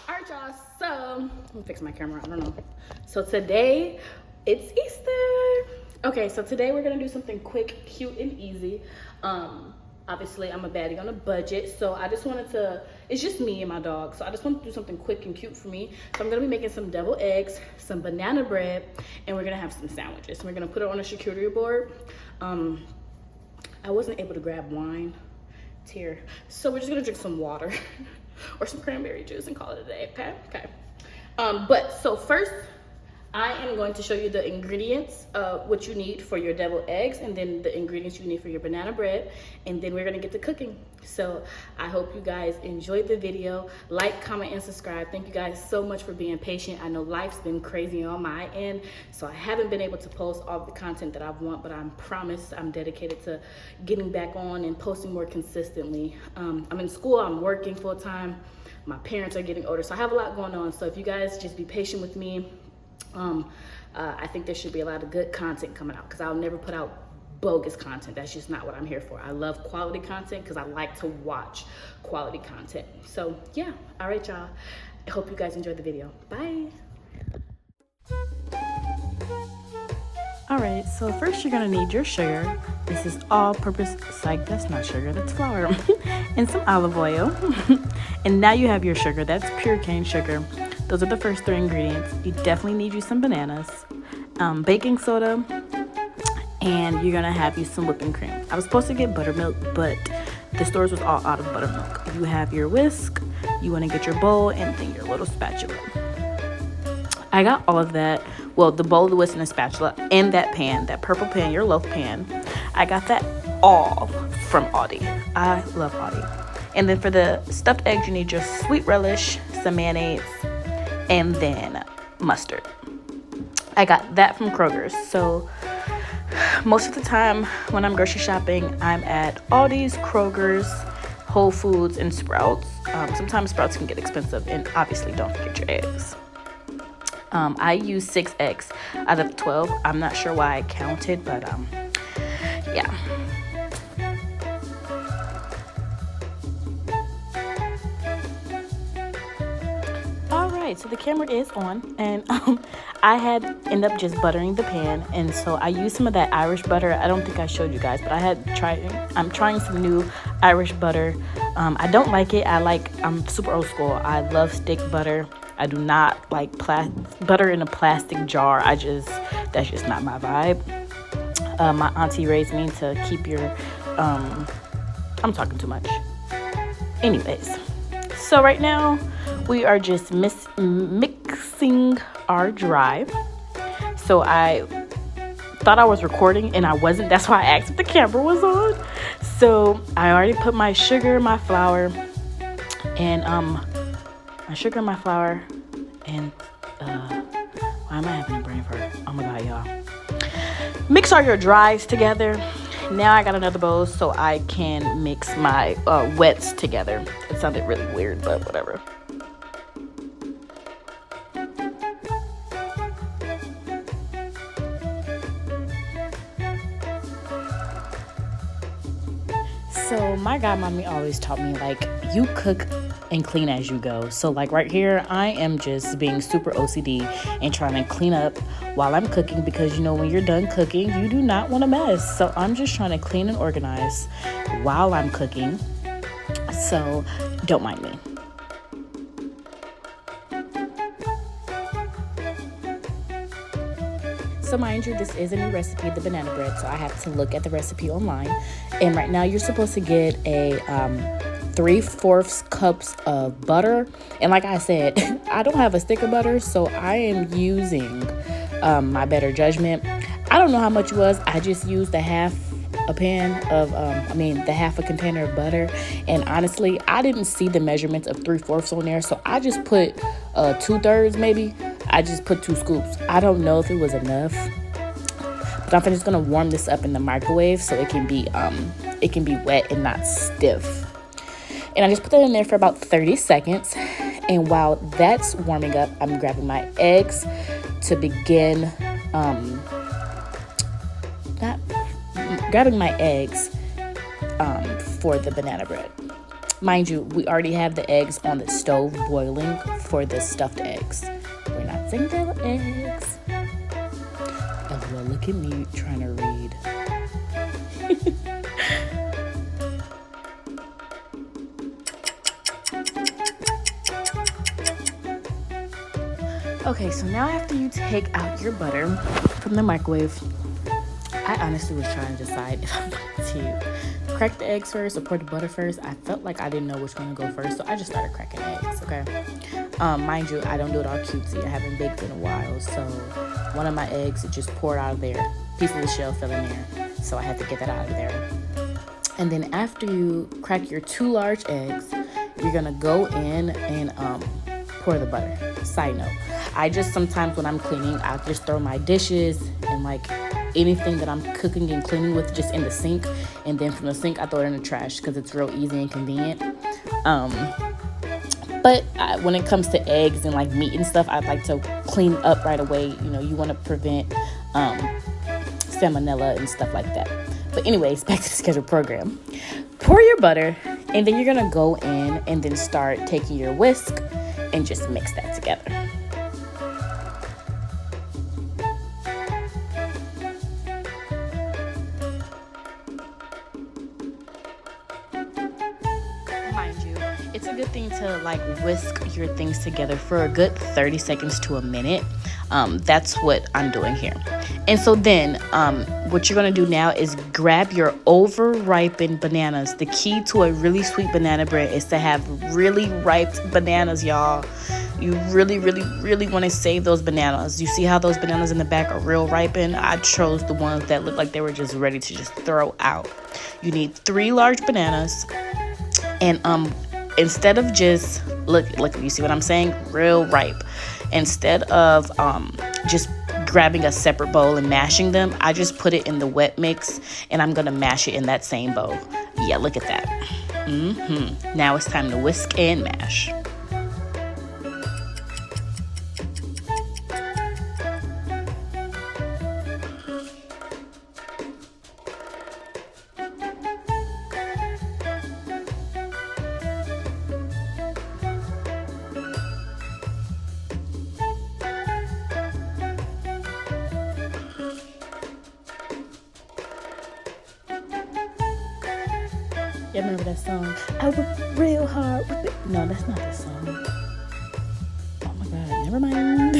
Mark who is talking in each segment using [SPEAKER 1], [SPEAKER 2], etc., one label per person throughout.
[SPEAKER 1] All right, y'all, so let me fix my camera. I don't know. So today it's Easter. Okay, so today we're gonna do something quick, cute, and easy. Obviously I'm a baddie on a budget, so I just wanted to, it's just me and my dog, so I just wanted to do something quick and cute for me. So I'm gonna be making some deviled eggs, some banana bread, and we're gonna have some sandwiches. We're gonna put it on a charcuterie board. I wasn't able to grab wine, tear, so we're just gonna drink some water or some cranberry juice and call it a day. Okay. But so first I am going to show you the ingredients of what you need for your deviled eggs, and then the ingredients you need for your banana bread, and then we're gonna get to cooking. So I hope you guys enjoyed the video. Like, comment, and subscribe. Thank you guys so much for being patient. I know life's been crazy on my end, so I haven't been able to post all the content that I want, but I promise I'm dedicated to getting back on and posting more consistently. I'm in school, I'm working full time. My parents are getting older, so I have a lot going on. So if you guys just be patient with me, I think there should be a lot of good content coming out, because I'll never put out bogus content. That's just not what I'm here for. I love quality content because I like to watch quality content. So yeah, all right, y'all. I hope you guys enjoyed the video. Bye. All right, so first you're gonna need your sugar. This is all-purpose, psych, that's not sugar, that's flour, and some olive oil. And now you have your sugar, that's pure cane sugar. Those are the first three ingredients. You definitely need you some bananas, baking soda, and you're gonna have you some whipping cream. I was supposed to get buttermilk, but the stores was all out of buttermilk. You have your whisk, you wanna get your bowl, and then your little spatula. I got all of that. Well, the bowl, the whisk, and the spatula, and that pan, that purple pan, your loaf pan. I got that all from Aldi. I love Aldi. And then for the stuffed eggs, you need your sweet relish, some mayonnaise, and then mustard. I got that from Kroger's. So most of the time when I'm grocery shopping, I'm at Aldi's, Kroger's, Whole Foods, and Sprouts. Sometimes Sprouts can get expensive, and obviously don't forget your eggs. I use 6 eggs out of 12. I'm not sure why I counted, but yeah. So the camera is on, and I had ended up just buttering the pan, and so I used some of that Irish butter. I don't think I showed you guys, but I'm trying some new Irish butter. I don't like it. I'm super old school. I love stick butter. I do not like butter in a plastic jar. That's just not my vibe. My auntie raised me to keep your I'm talking too much. Anyways, so right now we are just mixing our dry. So I thought I was recording and I wasn't. That's why I asked if the camera was on. So I already put my sugar, my flour, and why am I having a brain fart? Oh my god, y'all. Mix all your dries together. Now I got another bowl so I can mix my wets together. It sounded really weird, but whatever. So my godmommy always taught me, like, you cook and clean as you go. So like right here, I am just being super OCD and trying to clean up while I'm cooking, because you know when you're done cooking, you do not want to mess. So I'm just trying to clean and organize while I'm cooking. So don't mind me. So mind you, this is a new recipe, the banana bread, so I have to look at the recipe online. And right now you're supposed to get a 3/4 cups of butter. And like I said, I don't have a stick of butter, so I am using my better judgment. I don't know how much it was. I just used the half a container of butter. And honestly, I didn't see the measurements of 3/4 on there, so I just put 2/3 maybe. I just put 2 scoops. I don't know if it was enough, but I'm just gonna warm this up in the microwave so it can be wet and not stiff. And I just put that in there for about 30 seconds. And while that's warming up, I'm grabbing my eggs to begin for the banana bread. Mind you, we already have the eggs on the stove boiling for the stuffed eggs. We're not saying vanilla eggs. Oh, well, look at me trying to read. Okay, so now after you take out your butter from the microwave, I honestly was trying to decide if I'm going to crack the eggs first or pour the butter first. I felt like I didn't know which one to go first, so I just started cracking eggs, okay? Mind you, I don't do it all cutesy. I haven't baked in a while, so one of my eggs, it just poured out of there. A piece of the shell fell in there, so I had to get that out of there. And then after you crack your 2 large eggs, you're gonna go in and pour the butter. Side note, I just sometimes when I'm cleaning, I just throw my dishes and like anything that I'm cooking and cleaning with just in the sink, and then from the sink I throw it in the trash because it's real easy and convenient. But when it comes to eggs and like meat and stuff, I'd like to clean up right away. You know, you want to prevent salmonella and stuff like that. But anyways, back to the scheduled program. Pour your butter, and then you're gonna go in and then start taking your whisk and just mix that together. Mind you, it's a good thing to like whisk your things together for a good 30 seconds to a minute. That's what I'm doing here. And so then what you're going to do now is grab your over-ripened bananas. The key to a really sweet banana bread is to have really ripe bananas, y'all. You really, really, really want to save those bananas. You see how those bananas in the back are real ripened? I chose the ones that looked like they were just ready to just throw out. You need 3 large bananas. And instead of just, look, you see what I'm saying? Real ripe. Instead of just grabbing a separate bowl and mashing them, I just put it in the wet mix, and I'm gonna mash it in that same bowl. Yeah, look at that. Now it's time to whisk and mash. Y'all remember that song? I work real hard with it. No, that's not the song. Oh my God, never mind.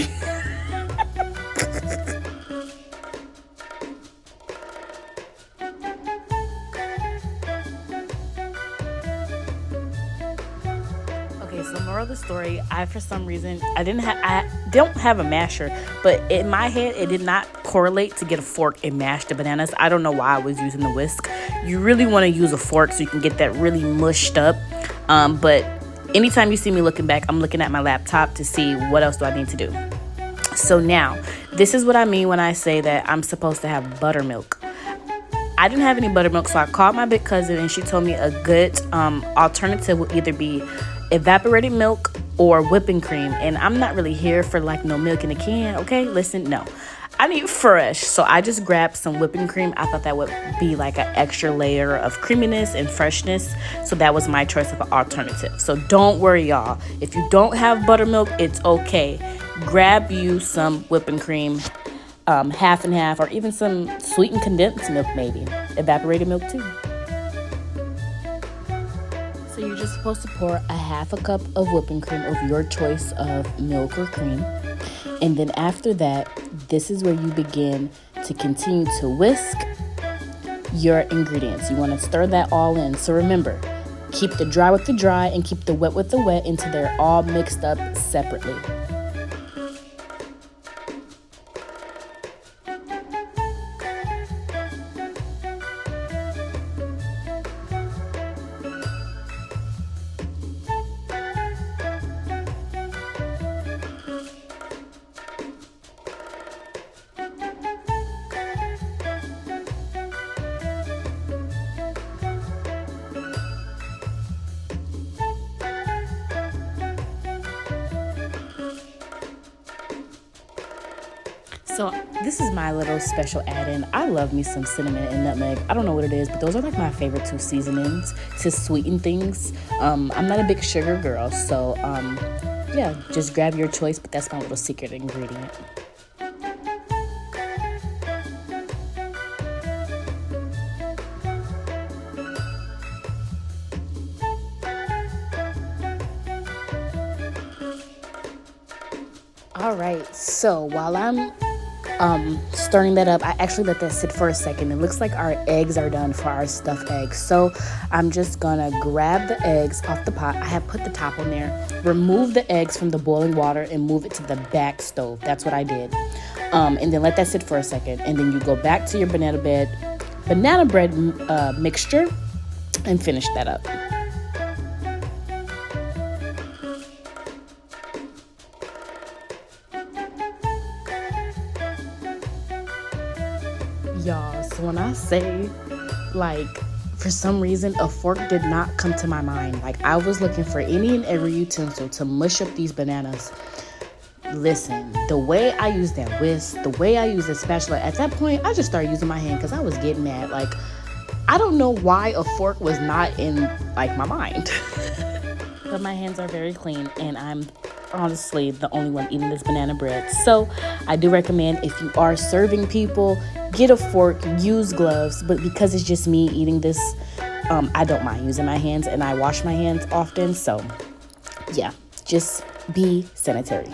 [SPEAKER 1] Okay, so moral of the story, for some reason, I don't have a masher, but in my head, it did not correlate to get a fork and mash the bananas. I don't know why I was using the whisk. You really want to use a fork so you can get that really mushed up. But anytime you see me looking back, I'm looking at my laptop to see what else do I need to do. So now, this is what I mean when I say that I'm supposed to have buttermilk. I didn't have any buttermilk, so I called my big cousin, and she told me a good alternative would either be evaporated milk or whipping cream. And I'm not really here for like no milk in a can, okay? Listen, no. I need fresh, so I just grabbed some whipping cream. I thought that would be like an extra layer of creaminess and freshness, so that was my choice of an alternative. So don't worry, y'all. If you don't have buttermilk, it's okay. Grab you some whipping cream, half and half, or even some sweetened condensed milk maybe. Evaporated milk too. So you're just supposed to pour a half a cup of whipping cream of your choice of milk or cream. And then after that, this is where you begin to continue to whisk your ingredients. You want to stir that all in. So remember, keep the dry with the dry and keep the wet with the wet until they're all mixed up separately. So this is my little special add-in. I love me some cinnamon and nutmeg. I don't know what it is, but those are like my favorite two seasonings to sweeten things. I'm not a big sugar girl, so yeah, just grab your choice, but that's my little secret ingredient. All right, so while I'm stirring that up, I actually let that sit for a second. It looks like our eggs are done for our stuffed eggs. So I'm just gonna grab the eggs off the pot. I have put the top on there, remove the eggs from the boiling water and move it to the back stove. That's what I did. And then let that sit for a second. And then you go back to your banana bread mixture and finish that up. Y'all, so when I say, like, for some reason a fork did not come to my mind. Like, I was looking for any and every utensil to mush up these bananas. Listen, the way I used that whisk, the way I used the spatula, at that point I just started using my hand because I was getting mad. Like, I don't know why a fork was not in, like, my mind. But my hands are very clean, and I'm honestly the only one eating this banana bread. So I do recommend, if you are serving people, get a fork, use gloves. But because it's just me eating this, I don't mind using my hands, and I wash my hands often. So yeah, just be sanitary.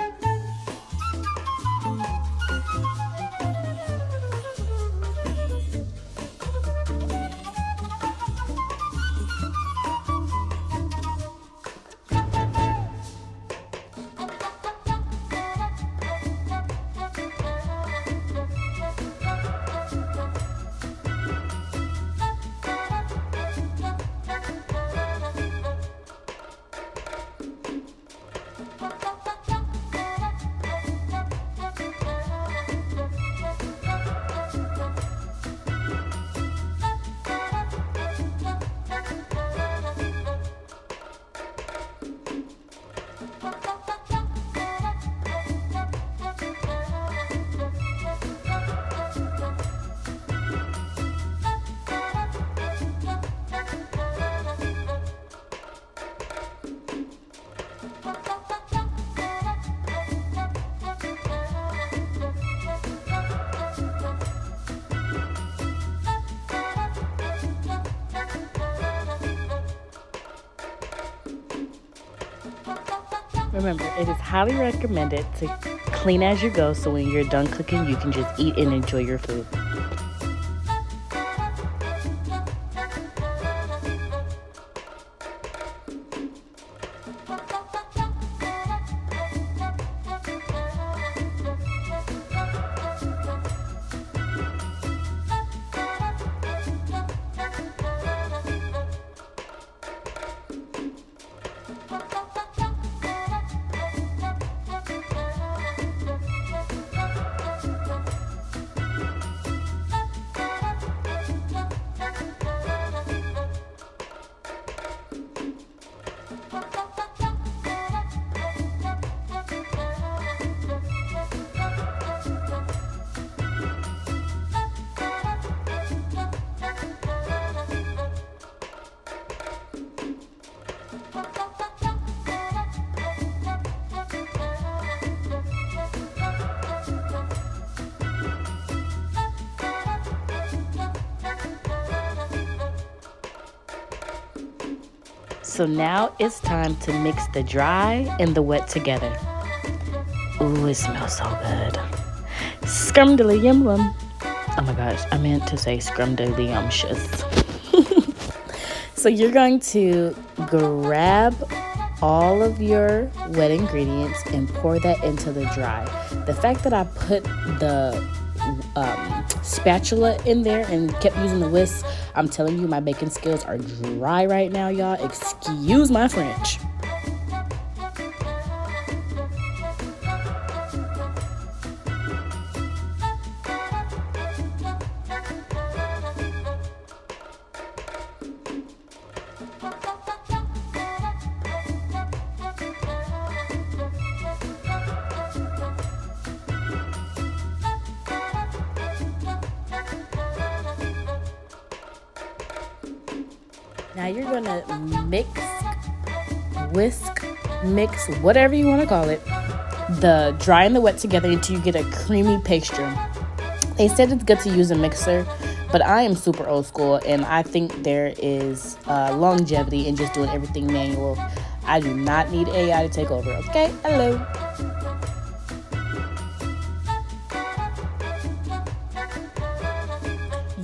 [SPEAKER 1] Remember, it is highly recommended to clean as you go, so when you're done cooking, you can just eat and enjoy your food. So now it's time to mix the dry and the wet together. Ooh, it smells so good. Scrumdiddlyumlum. Oh my gosh, I meant to say scrumdiddlyumptious. So you're going to grab all of your wet ingredients and pour that into the dry. The fact that I put the spatula in there and kept using the whisk, I'm telling you, my baking skills are dry right now, y'all. Excuse my French. Now you're gonna whisk, mix, whatever you want to call it, the dry and the wet together until you get a creamy pastry. They said it's good to use a mixer, but I am super old school, and I think there is longevity in just doing everything manual. I do not need AI to take over, okay? Hello.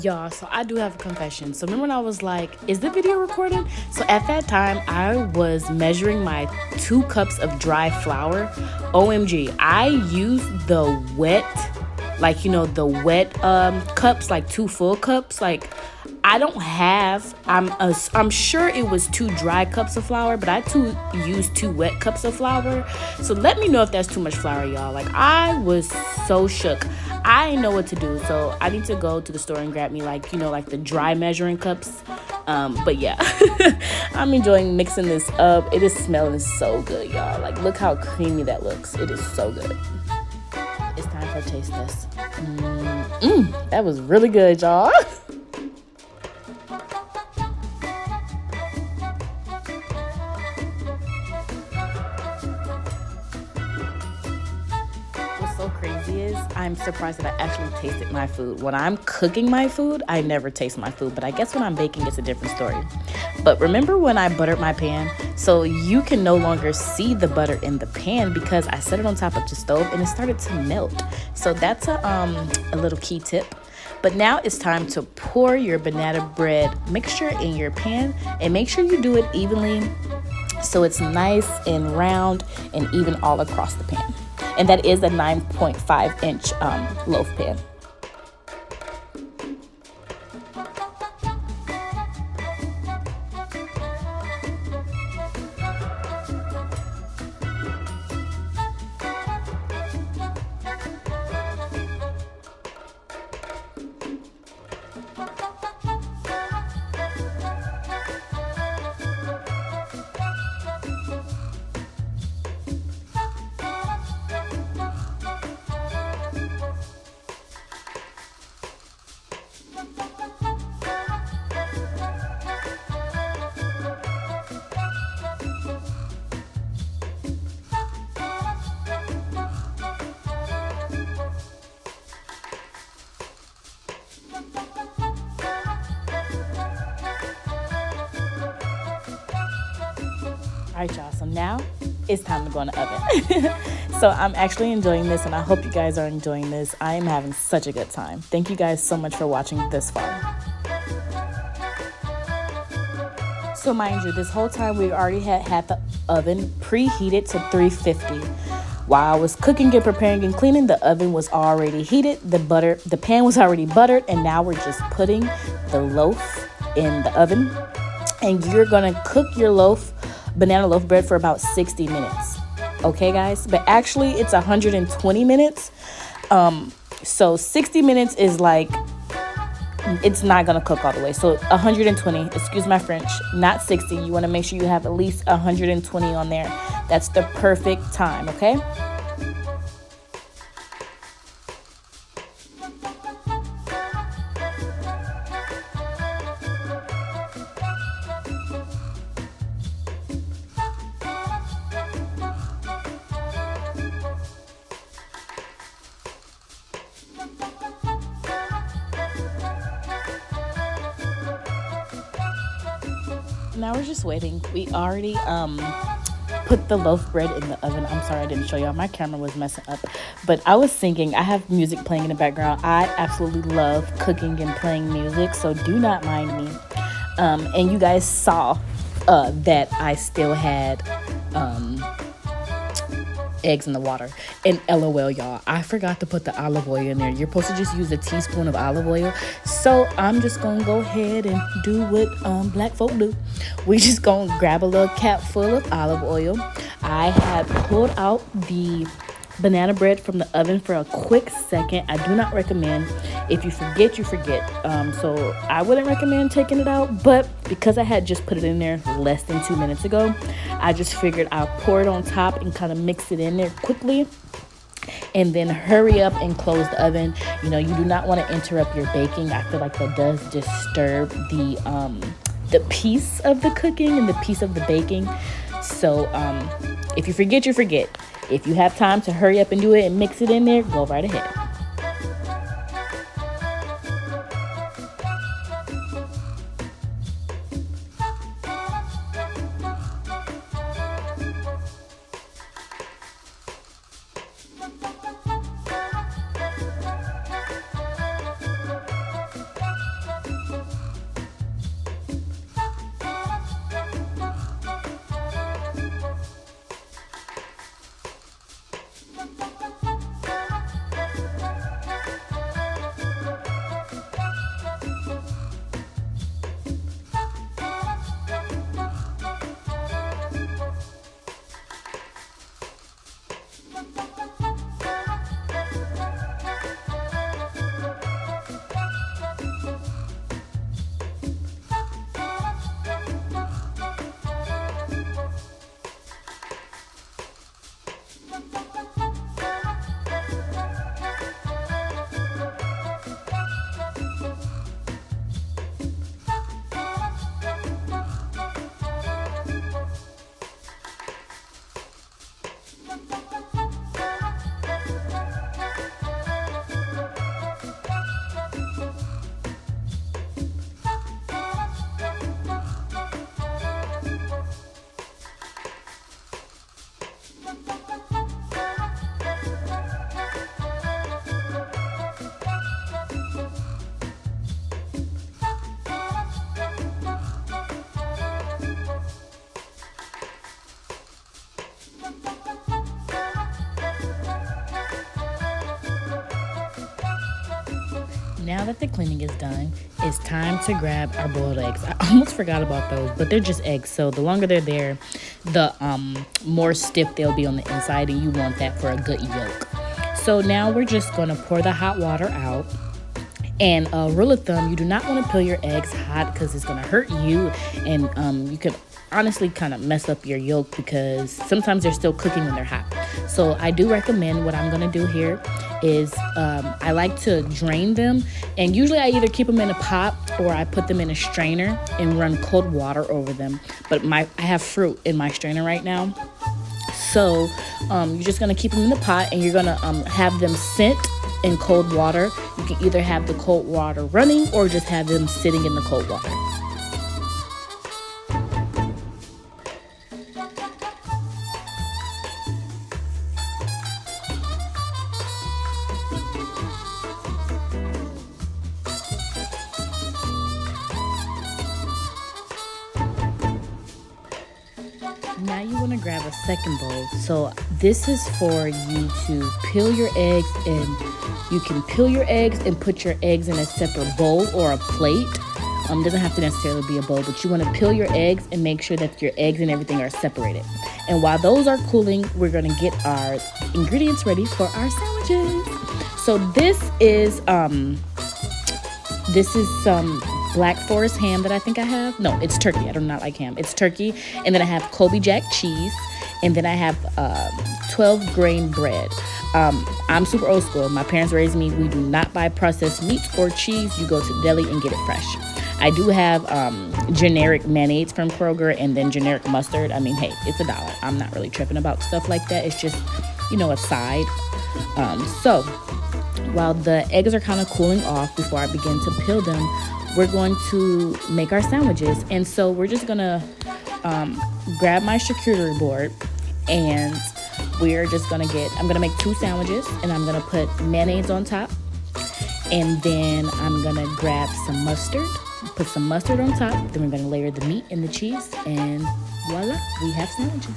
[SPEAKER 1] Y'all, so I do have a confession. So remember when I was like, is the video recording? So at that time, I was measuring my 2 cups of dry flour. OMG, I used the wet, like, you know, the wet cups, like 2 full cups. Like, I don't have, I'm sure it was 2 dry cups of flour, but I used 2 wet cups of flour. So let me know if that's too much flour, y'all. Like, I was so shook. I didn't know what to do, so I need to go to the store and grab me, like, you know, like the dry measuring cups. But yeah, I'm enjoying mixing this up. It is smelling so good, y'all. Like, look how creamy that looks. It is so good. It's time for a taste test. That was really good, y'all. So crazy is I'm surprised that I actually tasted my food. When I'm cooking my food, I never taste my food, but I guess when I'm baking, it's a different story. But remember when I buttered my pan? So you can no longer see the butter in the pan because I set it on top of the stove and it started to melt. So that's a little key tip. But now it's time to pour your banana bread mixture in your pan and make sure you do it evenly so it's nice and round and even all across the pan. And that is a 9.5 inch loaf pan. All right, y'all, so now it's time to go in the oven. So I'm actually enjoying this, and I hope you guys are enjoying this. I am having such a good time. Thank you guys so much for watching this far. So mind you, this whole time we already had the oven preheated to 350. While I was cooking and preparing and cleaning, the oven was already heated. The pan was already buttered, and now we're just putting the loaf in the oven. And you're gonna cook your banana loaf bread for about 60 minutes. Okay, guys? But actually, it's 120 minutes. So 60 minutes is like, it's not gonna cook all the way. So 120, excuse my French, not 60. You wanna make sure you have at least 120 on there. That's the perfect time, okay? Now we're just waiting. We already put the loaf bread in the oven. I'm sorry I didn't show y'all. My camera was messing up. But I was singing. I have music playing in the background. I absolutely love cooking and playing music, so do not mind me. And you guys saw that I still had eggs in the water. And LOL, y'all, I forgot to put the olive oil in there. You're supposed to just use a teaspoon of olive oil. So I'm just gonna go ahead and do what black folk do. We just gonna grab a little cap full of olive oil. I had pulled out the banana bread from the oven for a quick second. I do not recommend. If you forget, you forget. So I wouldn't recommend taking it out, but because I had just put it in there less than 2 minutes ago, I just figured I'll pour it on top and kind of mix it in there quickly and then hurry up and close the oven. You know, you do not want to interrupt your baking. I feel like that does disturb the the piece of the cooking and the piece of the baking. So if you forget, you forget. If you have time to hurry up and do it and mix it in there, go right ahead. Now that the cleaning is done, it's time to grab our boiled eggs. I almost forgot about those, but they're just eggs. So the longer they're there, the more stiff they'll be on the inside, and you want that for a good yolk. So now we're just gonna pour the hot water out. And a rule of thumb, you do not want to peel your eggs hot because it's gonna hurt you, and you could honestly kind of mess up your yolk because sometimes they're still cooking when they're hot. So I do recommend, what I'm gonna do here is I like to drain them, and usually I either keep them in a pot or I put them in a strainer and run cold water over them. But I have fruit in my strainer right now, so you're just gonna keep them in the pot, and you're gonna have them sit in cold water. You can either have the cold water running or just have them sitting in the cold water. Now you want to grab a second bowl. So this is for you to peel your eggs, and you can peel your eggs and put your eggs in a separate bowl or a plate. It doesn't have to necessarily be a bowl, but you want to peel your eggs and make sure that your eggs and everything are separated. And while those are cooling, we're going to get our ingredients ready for our sandwiches. So this is some Black Forest ham that I think I have. No, it's turkey. I do not like ham. It's turkey. And then I have Colby Jack cheese. And then I have 12 grain bread. I'm super old school. My parents raised me. We do not buy processed meats or cheese. You go to the deli and get it fresh. I do have generic mayonnaise from Kroger, and then generic mustard. I mean, hey, it's $1. I'm not really tripping about stuff like that. It's just, a side. So while the eggs are kind of cooling off before I begin to peel them, we're going to make our sandwiches. And so we're just gonna grab my charcuterie board, and we're just gonna I'm gonna make 2 sandwiches, and I'm gonna put mayonnaise on top, and then I'm gonna grab some mustard, put some mustard on top, then we're gonna layer the meat and the cheese, and voila, we have sandwiches.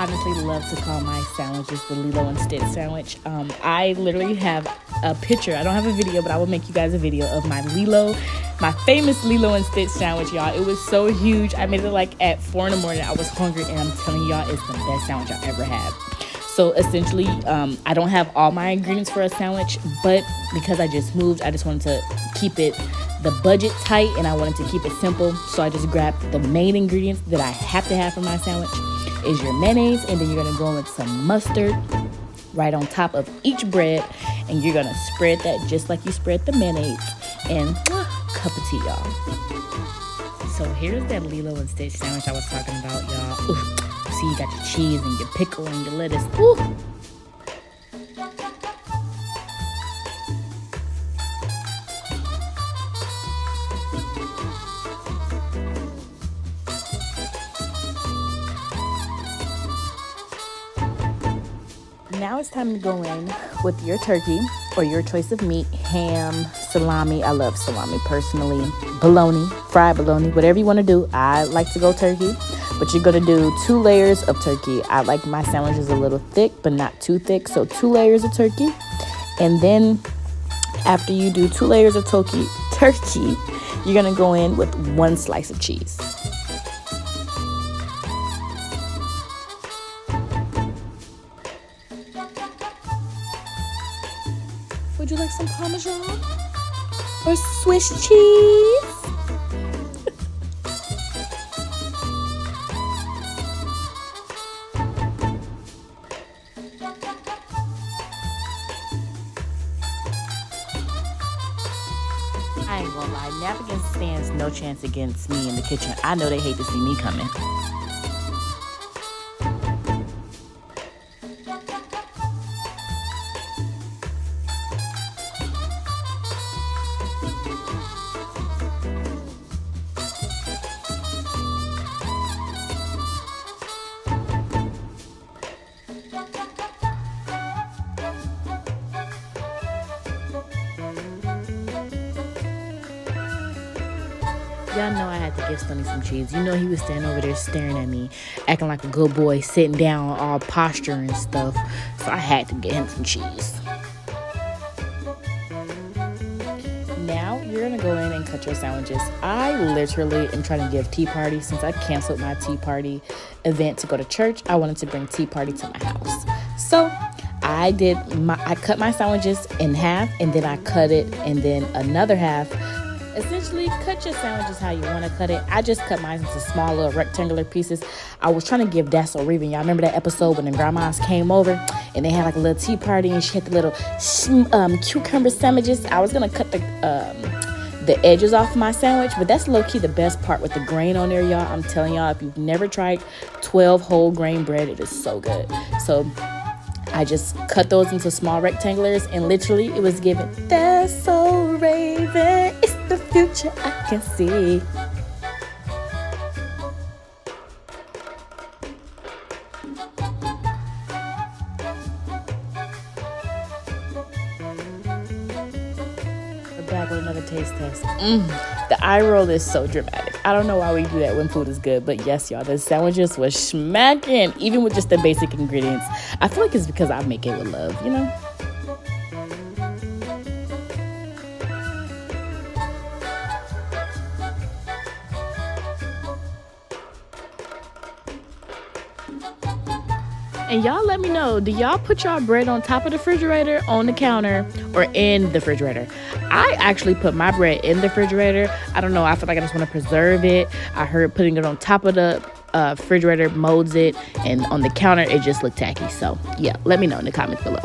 [SPEAKER 1] honestly love to call my sandwiches the Lilo and Stitch sandwich. I literally have a picture. I don't have a video, but I will make you guys a video of my famous Lilo and Stitch sandwich, y'all. It was so huge. I made it like at 4 in the morning. I was hungry, and I'm telling y'all, it's the best sandwich I ever had. So essentially, I don't have all my ingredients for a sandwich, but because I just moved, I just wanted to keep it the budget tight, and I wanted to keep it simple. So I just grabbed the main ingredients that I have to have for my sandwich is your mayonnaise, and then you're gonna go in with some mustard right on top of each bread, and you're gonna spread that just like you spread the mayonnaise, and cup of tea, y'all. So here's that Lilo and Stitch sandwich I was talking about, y'all. Ooh. See, you got your cheese and your pickle and your lettuce. Ooh. Now it's time to go in with your turkey or your choice of meat, ham, salami. I love salami personally. Bologna, fried bologna, whatever you want to do. I like to go turkey, but you're going to do 2 layers of turkey. I like my sandwiches a little thick, but not too thick. So 2 layers of turkey. And then after you do 2 layers of turkey, you're going to go in with 1 slice of cheese. Would you like some Parmesan or Swiss cheese? I ain't gonna lie, napkins stands no chance against me in the kitchen. I know they hate to see me coming. Y'all know I had to give Stoney some cheese. You know he was standing over there staring at me, acting like a good boy, sitting down, all posture and stuff. So I had to get him some cheese. Now you're gonna go in and cut your sandwiches. I literally am trying to give tea party. Since I canceled my tea party event to go to church, I wanted to bring tea party to my house. So I cut my sandwiches in half, and then I cut it, and then another half. Essentially, cut your sandwiches how you want to cut it. I just cut mine into small little rectangular pieces. I was trying to give That's So Raven. Y'all remember that episode when the grandmas came over and they had like a little tea party and she had the little cucumber sandwiches? I was going to cut the edges off my sandwich, but that's low-key the best part with the grain on there, y'all. I'm telling y'all, if you've never tried 12 whole grain bread, it is so good. So I just cut those into small rectangulars, and literally it was given, that's so Raven, it's the future I can see. We're back with another taste test. The eye roll is so dramatic. I don't know why we do that when food is good, but yes, y'all, the sandwiches was smacking, even with just the basic ingredients. I feel like it's because I make it with love, you know? And y'all let me know, do y'all put y'all bread on top of the refrigerator, on the counter, or in the refrigerator? I actually put my bread in the refrigerator. I don't know, I feel like I just want to preserve it. I heard putting it on top of the refrigerator molds it, and on the counter it just looked tacky. So yeah, let me know in the comments below.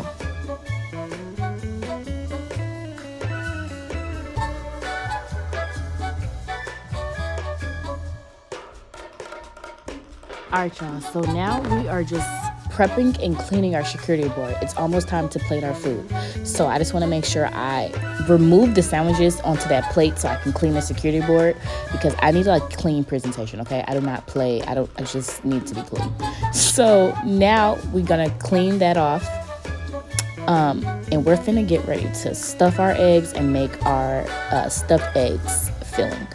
[SPEAKER 1] Alright, y'all, so now we are just prepping and cleaning our charcuterie board. It's almost time to plate our food. So I just want to make sure I remove the sandwiches onto that plate so I can clean the charcuterie board, because I need a clean presentation, okay? I do not play. I just need to be clean. So now we're going to clean that off. And we're finna get ready to stuff our eggs and make our stuffed eggs filling.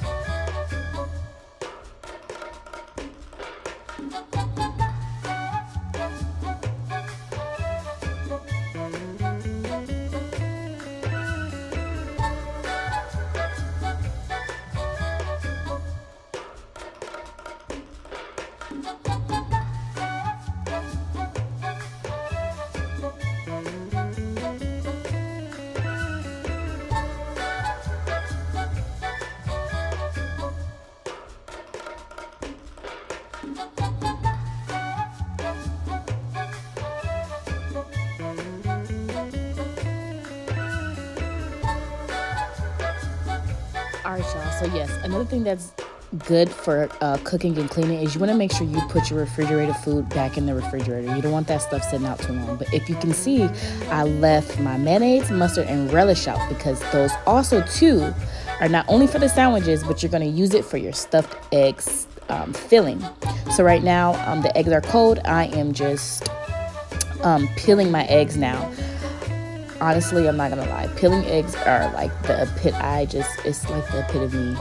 [SPEAKER 1] All right, y'all. So yes, another thing that's good for cooking and cleaning is you want to make sure you put your refrigerated food back in the refrigerator. You don't want that stuff sitting out too long. But if you can see, I left my mayonnaise, mustard, and relish out because those also too are not only for the sandwiches, but you're going to use it for your stuffed eggs filling. So right now the eggs are cold. I am just peeling my eggs now. Honestly, I'm not gonna lie, peeling eggs are like it's like the epitome.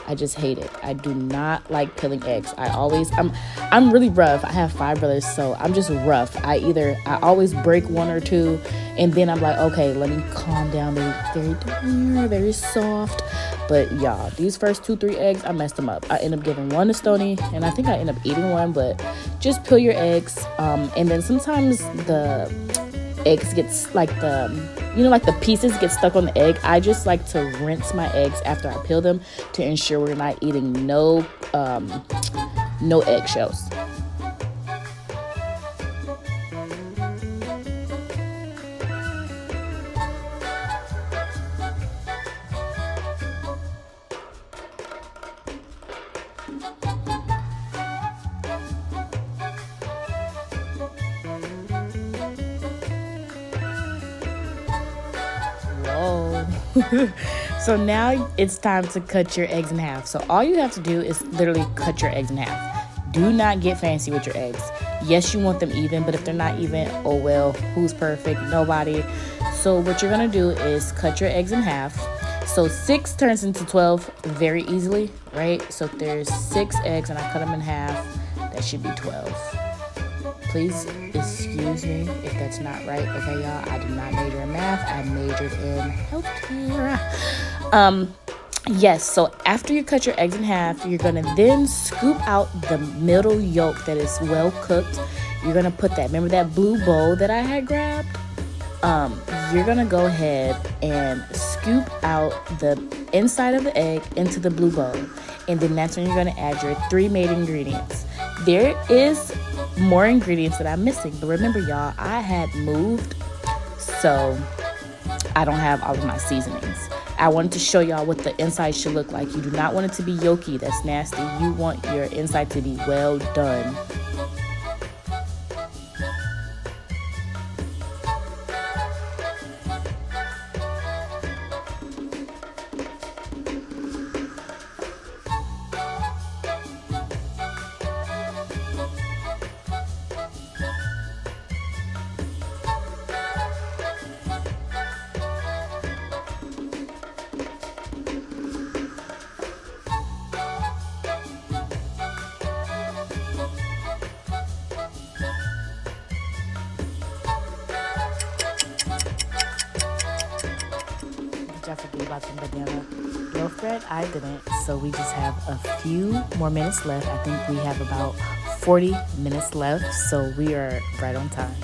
[SPEAKER 1] I just hate it. I do not like peeling eggs. I'm really rough. I have 5 brothers, so I'm just rough. I always break 1 or 2, and then I'm like, okay, let me calm down. They're very tender, very soft. But y'all, these first 2-3 eggs, I messed them up. I end up giving 1 to Stony, and I think I end up eating 1. But just peel your eggs, and then sometimes the eggs gets like the pieces get stuck on the egg. I just like to rinse my eggs after I peel them to ensure we're not eating no eggshells. So now it's time to cut your eggs in half. So all you have to do is literally cut your eggs in half. Do not get fancy with your eggs. Yes, you want them even, but if they're not even, oh well, who's perfect? Nobody. So what you're gonna do is cut your eggs in half. So 6 turns into 12 very easily, right? So if there's 6 eggs and I cut them in half, that should be 12. Please excuse me if that's not right, okay, y'all? I did not major in math. I majored in healthcare. Yes, so after you cut your eggs in half, you're going to then scoop out the middle yolk that is well cooked. You're going to put that, remember that blue bowl that I had grabbed? You're going to go ahead and scoop out the inside of the egg into the blue bowl. And then that's when you're going to add your 3 main ingredients. There is more ingredients that I'm missing, but remember, y'all, I had moved, so I don't have all of my seasonings. I wanted to show y'all what the inside should look like. You do not want it to be yolky. That's nasty. You want your inside to be well done. I forget about the banana loaf bread. I didn't, so we just have a few more minutes left. I think we have about 40 minutes left, so we are right on time.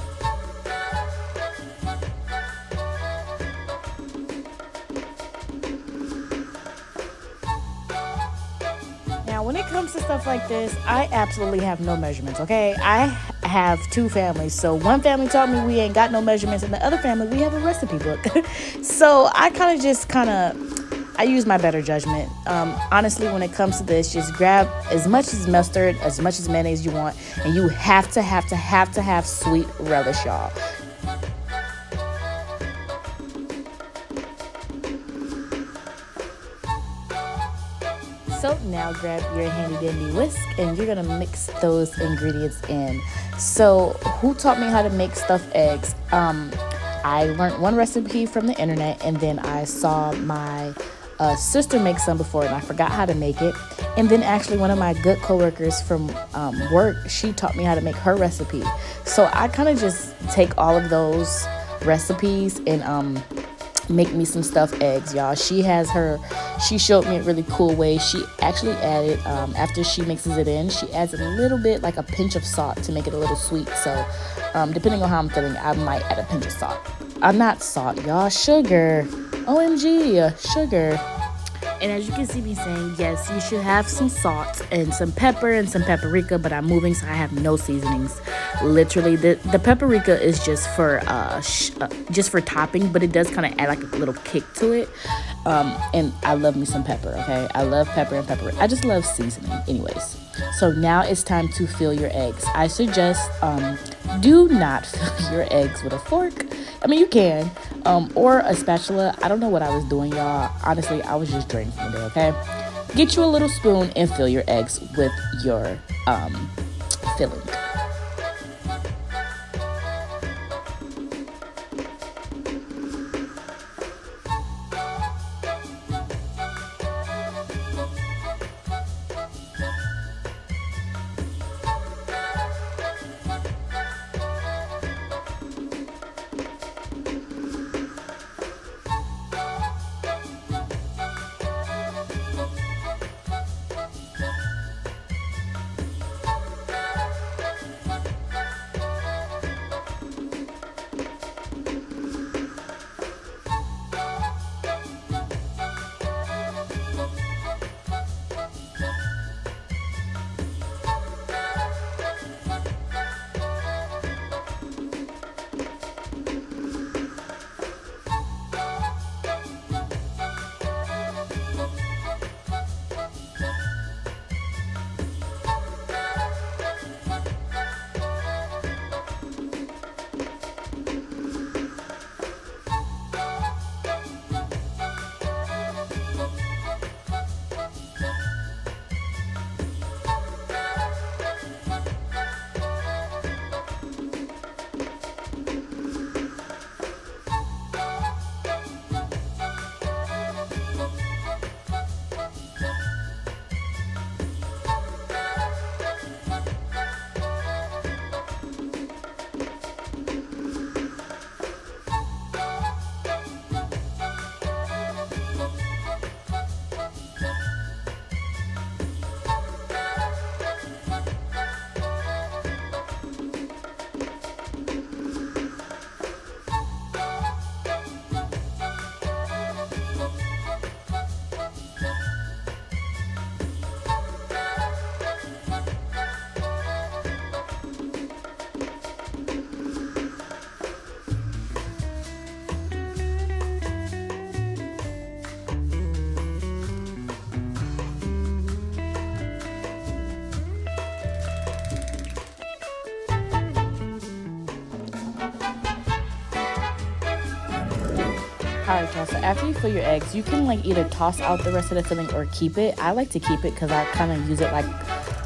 [SPEAKER 1] Now, when it comes to stuff like this, I absolutely have no measurements, okay? I have 2 families. So one family taught me we ain't got no measurements, and the other family, we have a recipe book. So I I use my better judgment. Honestly, when it comes to this, just grab as much as mustard, as much as mayonnaise you want, and you have to have sweet relish, y'all. So now grab your handy dandy whisk and you're gonna mix those ingredients in. So who taught me how to make stuffed eggs? I learned one recipe from the internet, and then I saw my sister make some before, and I forgot how to make it. And then actually one of my good coworkers from work, she taught me how to make her recipe. So I kind of just take all of those recipes and make me some stuffed eggs, y'all. She showed me a really cool way. She actually added, after she mixes it in, she adds a little bit, like a pinch of salt to make it a little sweet. So depending on how I'm feeling, I might add a pinch of salt. Not salt, y'all, sugar. OMG, sugar. And as you can see me saying, yes, you should have some salt and some pepper and some paprika, but I'm moving, so I have no seasonings. Literally, the paprika is just for topping, but it does kind of add like a little kick to it. And I love me some pepper, okay? I love pepper and pepper. I just love seasoning anyways. So now it's time to fill your eggs. I suggest do not fill your eggs with a fork. I mean, you can, or a spatula. I don't know what I was doing, y'all. Honestly, I was just drinking from there, okay? Get you a little spoon and fill your eggs with your filling. Alright, y'all, so after you fill your eggs, you can like either toss out the rest of the filling or keep it. I like to keep it because I kind of use it like,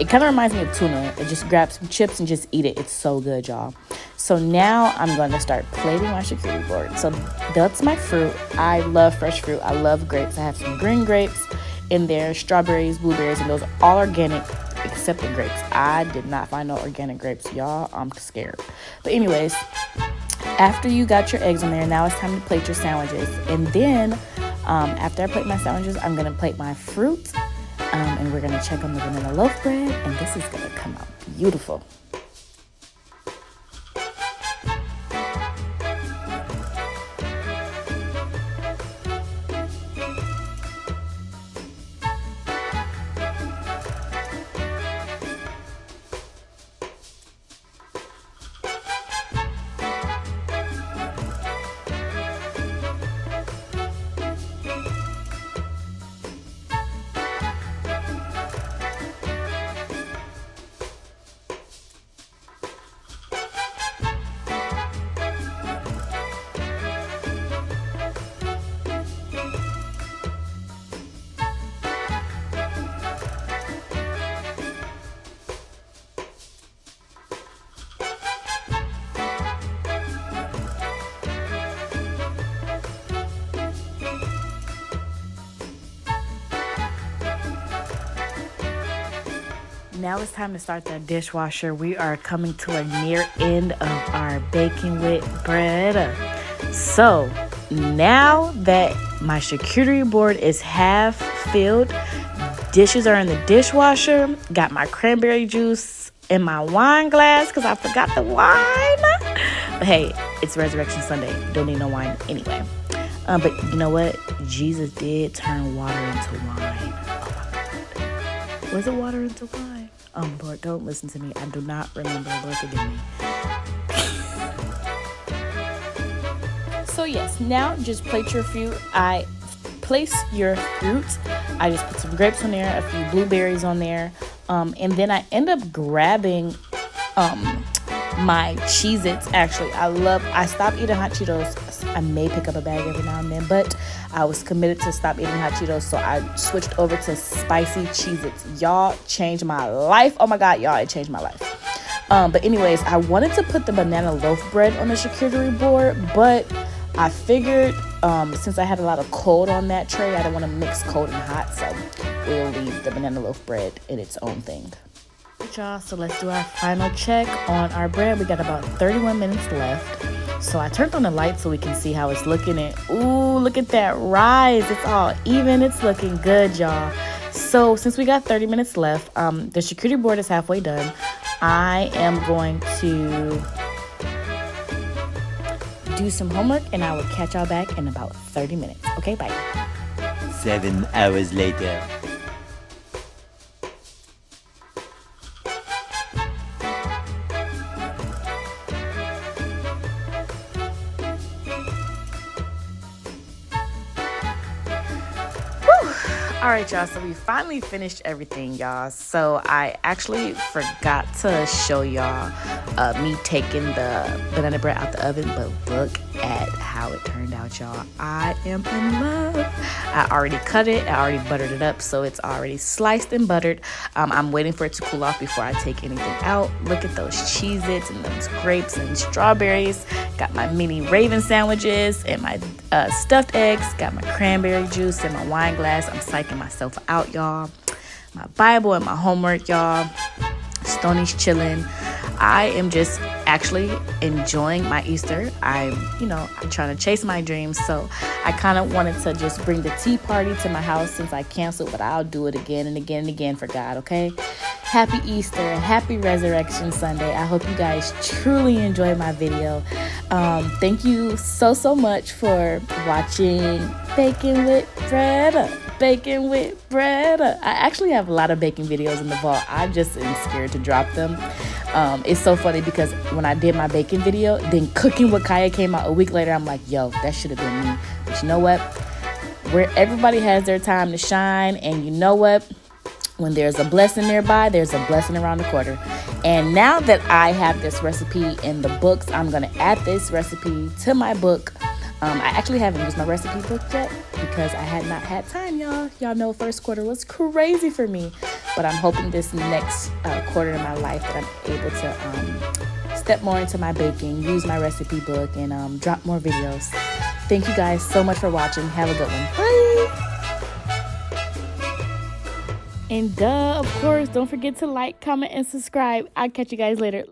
[SPEAKER 1] it kind of reminds me of tuna. It just grab some chips and just eat it. It's so good, y'all. So now I'm going to start plating my charcuterie board. So that's my fruit. I love fresh fruit. I love grapes. I have some green grapes in there, strawberries, blueberries, and those are all organic except the grapes. I did not find no organic grapes, y'all. I'm scared. But anyways, after you got your eggs in there, now it's time to plate your sandwiches. And then after I plate my sandwiches, I'm going to plate my fruit. And we're going to check on the vanilla loaf bread. And this is going to come out beautiful. Now it's time to start that dishwasher. We are coming to a near end of our baking with BRETTE. So now that my charcuterie board is half filled, dishes are in the dishwasher, got my cranberry juice in my wine glass because I forgot the wine. But hey, it's Resurrection Sunday. Don't need no wine anyway. But you know what? Jesus did turn water into wine. Oh my God. Was it water into wine? Lord, don't listen to me. I do not remember. Lord, forgive me. So yes, now just plate your fruit. Place your fruit. I just put some grapes on there, a few blueberries on there, and then I end up grabbing my Cheez-Its. Actually, I stopped eating hot Cheetos. I may pick up a bag every now and then, but I was committed to stop eating hot Cheetos, so I switched over to spicy Cheez-Its. Y'all changed my life. Oh my God, y'all, it changed my life. But anyways, I wanted to put the banana loaf bread on the charcuterie board, but I figured since I had a lot of cold on that tray, I don't want to mix cold and hot, so we'll leave the banana loaf bread in its own thing. Right, y'all, so let's do our final check on our bread. We got about 31 minutes left. So I turned on the light so we can see how it's looking. And ooh, look at that rise. It's all even. It's looking good, y'all. So since we got 30 minutes left, the charcuterie board is halfway done. I am going to do some homework, and I will catch y'all back in about 30 minutes. Okay, bye.
[SPEAKER 2] 7 hours later.
[SPEAKER 1] All right, y'all, so we finally finished everything, y'all. So I actually forgot to show y'all me taking the banana bread out the oven, but look at how it turned out, y'all. I am in love. I already cut it. I already buttered it up, so it's already sliced and buttered. I'm waiting for it to cool off before I take anything out. Look at those Cheez-Its and those grapes and strawberries. Got my mini Raven sandwiches and my stuffed eggs. Got my cranberry juice and my wine glass. I'm psyching myself out, y'all. My Bible and my homework, y'all. Stoney's chilling. I am just actually enjoying my Easter. I'm trying to chase my dreams. So I kind of wanted to just bring the tea party to my house since I canceled, but I'll do it again and again and again for God, okay? Happy Easter, happy Resurrection Sunday. I hope you guys truly enjoyed my video. Thank you so much for watching Baking with BRETTE. Baking with BRETTE. I actually have a lot of baking videos in the vault. I just am scared to drop them. It's so funny because when I did my baking video, then Cooking with Kaya came out a week later. I'm like, yo, that should have been me. But you know what? Where everybody has their time to shine, and you know what? When there's a blessing nearby, there's a blessing around the corner. And now that I have this recipe in the books, I'm going to add this recipe to my book. I actually haven't used my recipe book yet because I had not had time, y'all. Y'all know first quarter was crazy for me. But I'm hoping this next quarter of my life that I'm able to step more into my baking, use my recipe book, and drop more videos. Thank you guys so much for watching. Have a good one. Bye! And of course, don't forget to like, comment, and subscribe. I'll catch you guys later.